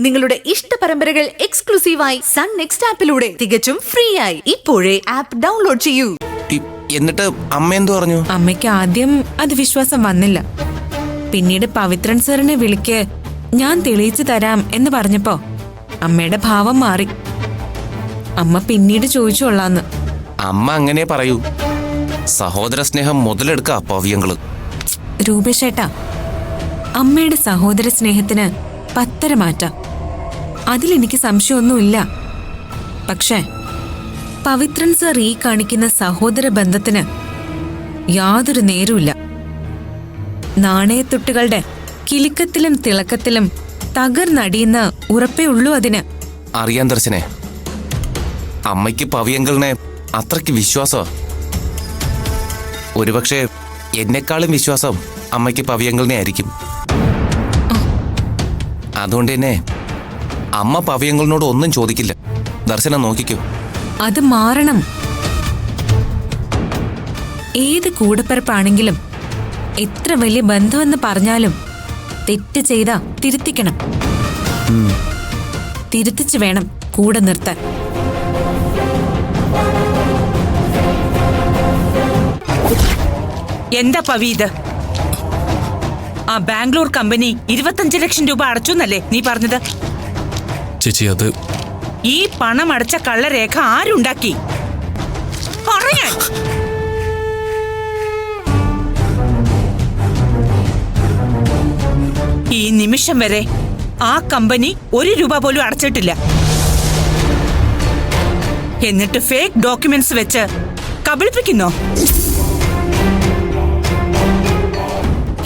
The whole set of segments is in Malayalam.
നിങ്ങളുടെ ഇഷ്ട പരമ്പരകൾ എക്സ്ക്ലൂസീവായി സൺ നെക്സ്റ്റ് ആപ്പിലൂടെ തികച്ചും ഫ്രീ ആയി ഇപ്പോഴേ ആപ്പ് ഡൗൺലോഡ് ചെയ്യൂ. എന്നിട്ട് അമ്മ എന്തു പറഞ്ഞു? അമ്മയ്ക്ക് ആദ്യം അത് വിശ്വാസം വന്നില്ല. പിന്നീട് പവിത്രൻ സാറിനെ വിളിക്ക്, ഞാൻ തെളിയിച്ചു തരാം എന്ന് പറഞ്ഞപ്പോ അമ്മയുടെ ഭാവം മാറി. അമ്മ പിന്നീട് ചോദിച്ചോളാന്ന്. അമ്മ അങ്ങനെ പറയൂ. സഹോദര സ്നേഹം മുതലെടുക്ക പവ്യങ്ങള്. രൂപേഷേട്ടാ, അമ്മയുടെ സഹോദര സ്നേഹത്തിന് പത്തര മാറ്റാം, അതിലെനിക്ക് സംശയമൊന്നുമില്ല. പക്ഷേ പവിത്രൻ സാർ ഈ കാണിക്കുന്ന സഹോദര ബന്ധത്തിന് യാതൊരു നേരുമില്ല. നാണയത്തുട്ടുകളുടെ കിലുക്കത്തിലും തിളക്കത്തിലും തകർന്നടിയുന്ന ഉറപ്പേ ഉള്ളൂ അതിന്. അറിയാൻ ദർശനെ, അമ്മയ്ക്ക് പവ്യങ്കളിനെ അത്രയ്ക്ക് വിശ്വാസമാ. ഒരുപക്ഷെ എന്നെക്കാളും വിശ്വാസം അമ്മയ്ക്ക് പവ്യങ്കളിനെ ആയിരിക്കും. അതുകൊണ്ട് തന്നെ അമ്മ പവ്യങ്ങളിനോട് ഒന്നും ചോദിക്കില്ല. ദർശനം നോക്കിക്കോ. അത് മാറണം. ഏത് കൂടപ്പിറപ്പാണെങ്കിലും എത്ര വലിയ ബന്ധമെന്ന് പറഞ്ഞാലും തെറ്റ് ചെയ്താ തിരുത്തിക്കണം. തിരുത്തിച്ചു വേണം കൂടെ നിർത്താൻ. എന്താ പവി ഇത്? ആ ബാംഗ്ലൂർ കമ്പനി 25 ലക്ഷം രൂപ അടച്ചെന്നല്ലേ നീ പറഞ്ഞത്? ചേച്ചി, അത് ഈ പണം അടച്ച കള്ളരേഖ ആരുണ്ടാക്കി? പറയാൻ. ഈ നിമിഷം വരെ ആ കമ്പനി 1 രൂപ പോലും അടച്ചിട്ടില്ല. എന്നിട്ട് ഫേക്ക് ഡോക്യുമെന്റ്സ് വെച്ച് കബളിപ്പിക്കുന്നോ?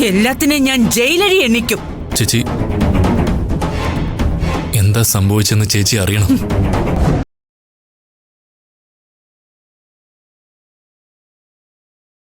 എല്ലാത്തിനും ഞാൻ ജയിലഴി എണ്ണിക്കും. ചേച്ചി, എന്താ സംഭവിച്ചെന്ന് ചേച്ചി അറിയണം.